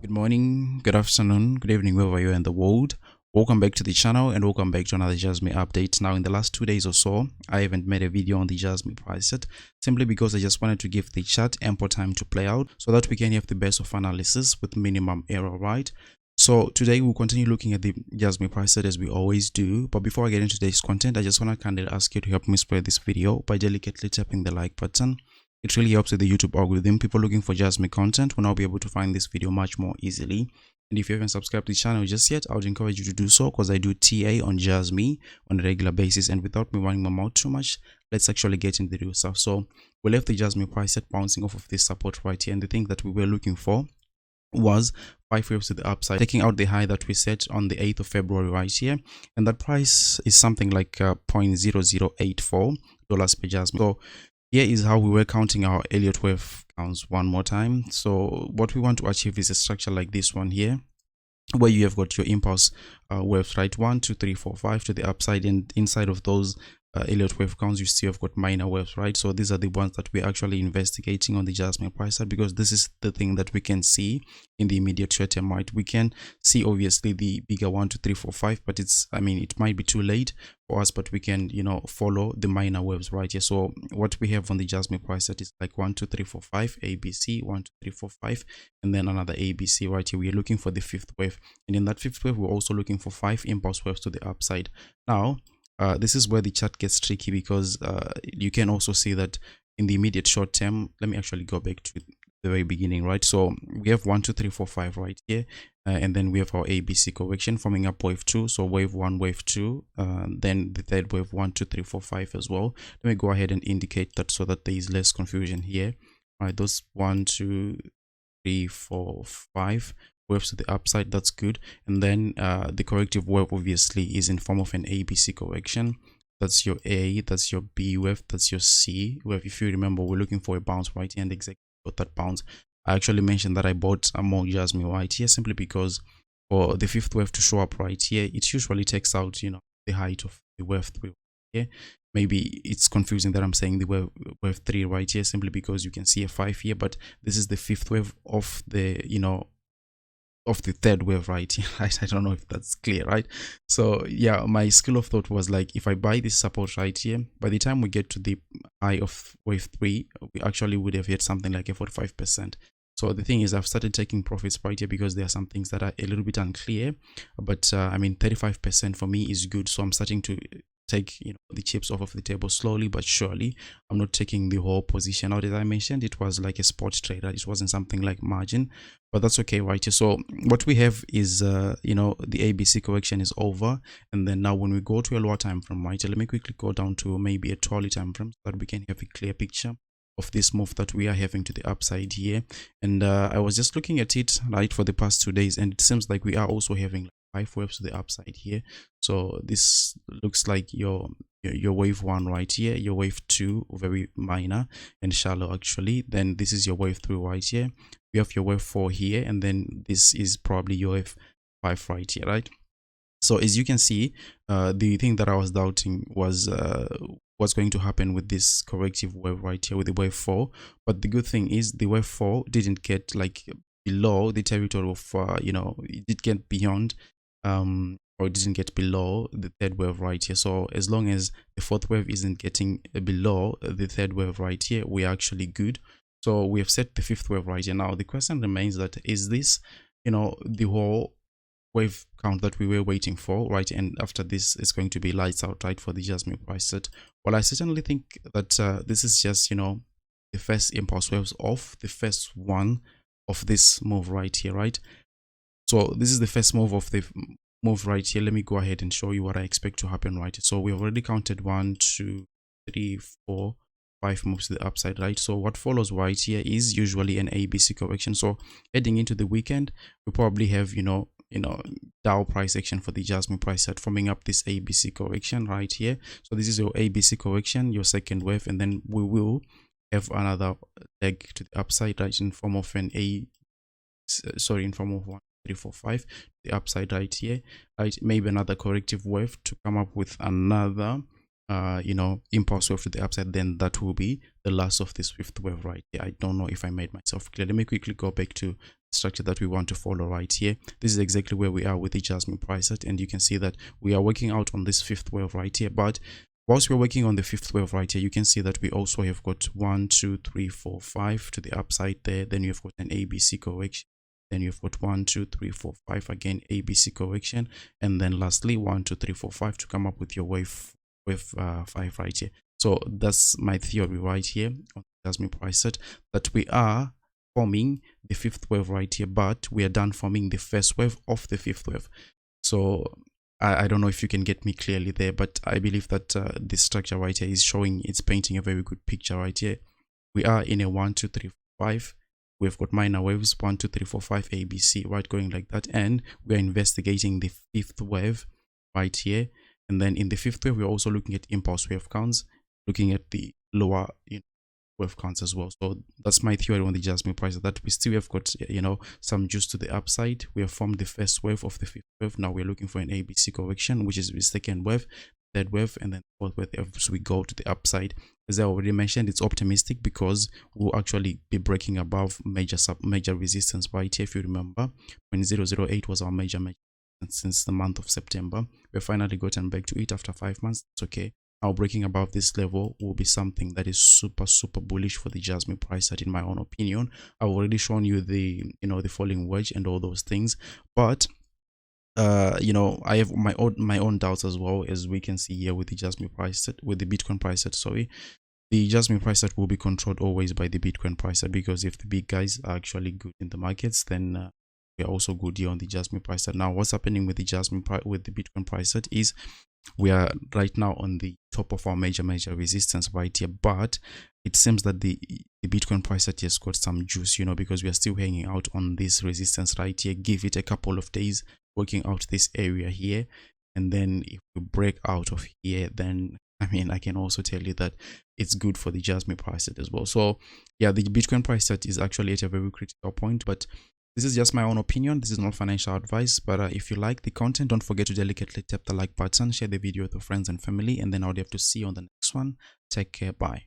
Good morning, good afternoon, good evening, wherever you are in the world. Welcome back to the channel and welcome back to another Jasmy update. Now, in the last 2 days or so, I haven't made a video on the Jasmy price set simply because I just wanted to give the chart ample time to play out so that we can have the best of analysis with minimum error, right? So today we'll continue looking at the Jasmy price set as we always do. But before I get into today's content, I just want to kindly ask you to help me spread this video by delicately tapping the like button. It really helps with the YouTube algorithm. People looking for Jasmy content will now be able to find this video much more easily. And if you haven't subscribed to the channel just yet, I would encourage you to do so because I do TA on Jasmy on a regular basis. And without me running my mouth too much, let's actually get into the real stuff. So we left the Jasmy price set bouncing off of this support right here. And the thing that we were looking for was 5 waves to the upside, taking out the high that we set on the 8th of February right here. And that price is something like $0.0084 per Jasmy. So here is how we were counting our Elliott wave counts one more time. So what we want to achieve is a structure like this one here, where you have got your impulse waves, right? 1, 2, 3, 4, 5 to the upside, and inside of those Elliott wave counts, you still have got minor waves, right? So these are the ones that we're actually investigating on the Jasmy price side, because this is the thing that we can see in the immediate short term, right? We can see obviously the bigger 1, 2, 3, 4, 5, but it might be too late for us, but we can, follow the minor waves right here. So what we have on the Jasmy price set is like 1, 2, 3, 4, 5 ABC, 1, 2, 3, 4, 5, and then another ABC right here. We're looking for the fifth wave, and in that fifth wave, we're also looking for 5 impulse waves to the upside. Now, this is where the chart gets tricky, because you can also see that in the immediate short term. Let me actually go back to the very beginning, right? So we have 1, 2, 3, 4, 5 right here, and then we have our ABC correction forming up wave 2. So wave 1, wave 2, then the third wave 1, 2, 3, 4, 5 as well. Let me go ahead and indicate that so that there is less confusion here. All right, those 1, 2, 3, 4, 5 waves to the upside, that's good. And then the corrective wave obviously is in form of an ABC correction. That's your A, that's your B wave, that's your C wave. If you remember, we're looking for a bounce right here, and exactly got that bounce. I actually mentioned that I bought a more Jasmy right here simply because for the fifth wave to show up right here, it usually takes out the height of the wave 3 here. Maybe it's confusing that I'm saying the wave 3 right here simply because you can see a 5 here, but this is the fifth wave of the of the third wave right here. I don't know if that's clear, right? So yeah, my school of thought was like, if I buy this support right here, by the time we get to the high of wave 3, we actually would have hit something like a 45%. So the thing is, I've started taking profits right here because there are some things that are a little bit unclear, but 35% for me is good. So I'm starting to take the chips off of the table slowly but surely. I'm not taking the whole position out. As I mentioned, it was like a spot trade, right? It wasn't something like margin, but that's okay right here. So what we have is the ABC correction is over, and then now when we go to a lower time frame right here, let me quickly go down to maybe a 12 time frame so that we can have a clear picture of this move that we are having to the upside here. And I was just looking at it right for the past 2 days, and it seems like we are also having 5 waves to the upside here. So this looks like your wave 1 right here, your wave 2 very minor and shallow actually, then this is your wave 3 right here, we have your wave 4 here, and then this is probably your wave 5 right here, right? So as you can see, the thing that I was doubting was what's going to happen with this corrective wave right here with the wave 4. But the good thing is the wave 4 didn't get like below the territory of it did get beyond or it didn't get below the third wave right here. So as long as the fourth wave isn't getting below the third wave right here, we're actually good. So we have set the fifth wave right here. Now the question remains, that is this the whole wave count that we were waiting for, right? And after this, it's going to be lights out, right, for the Jasmy price set. Well, I certainly think that this is just the first impulse waves of the first one of this move right here, right? So this is the first move of the move right here. Let me go ahead and show you what I expect to happen right here. So we've already counted 1, 2, 3, 4, 5 moves to the upside, right? So what follows right here is usually an ABC correction. So heading into the weekend, we probably have Dow price action for the Jasmy price set forming up this ABC correction right here. So this is your ABC correction, your second wave, and then we will have another leg to the upside, right, in form of an in form of 1, 3, 4, 5 the upside right here, right? Maybe another corrective wave to come up with another impulse wave to the upside. Then that will be the last of this fifth wave right here. I don't know if I made myself clear. Let me quickly go back to structure that we want to follow right here. This is exactly where we are with the Jasmy price set, and you can see that we are working out on this fifth wave right here. But whilst we're working on the fifth wave right here, you can see that we also have got 1 2 3 4 5 to the upside there. Then you've got an ABC correction. Then you've got 1 2 3 4 5 again, ABC correction, and then lastly 1 2 3 4 5 to come up with your wave 5 right here. So that's my theory right here on the Jasmy price set, that we are forming the fifth wave right here, but we are done forming the first wave of the fifth wave. So I don't know if you can get me clearly there, but I believe that this structure right here is showing, it's painting a very good picture right here. We are in a 1 2 3 4 5. We've got minor waves 1 2 3 4 5 ABC, right, going like that, and we are investigating the fifth wave right here. And then in the fifth wave, we're also looking at impulse wave counts, looking at the lower wave counts as well. So that's my theory on the Jasmy price, that we still have got some juice to the upside. We have formed the first wave of the fifth wave. Now we're looking for an ABC correction, which is the second wave, third wave, and then fourth wave as we go to the upside. As I already mentioned, it's optimistic because we'll actually be breaking above major resistance right here. If you remember, when 008 was our major since the month of September, we've finally gotten back to it after 5 months. It's okay. Now breaking above this level will be something that is super bullish for the Jasmy price set, in my own opinion. I've already shown you the the falling wedge and all those things, but I have my own doubts as well, as we can see here with the Jasmy price set, with the Bitcoin price set. Sorry, the Jasmy price set will be controlled always by the Bitcoin price set, because if the big guys are actually good in the markets, then we are also good here on the Jasmy price set. Now what's happening with the with the Bitcoin price set is we are right now on the top of our major resistance right here, but it seems that the Bitcoin price set has got some juice, because we are still hanging out on this resistance right here. Give it a couple of days working out this area here, and then if we break out of here, then I can also tell you that it's good for the Jasmy price set as well. So yeah, the Bitcoin price set is actually at a very critical point, but this is just my own opinion. This is not financial advice, but if you like the content, don't forget to delicately tap the like button, share the video with your friends and family, and then I'll have to see you on the next one. Take care. Bye.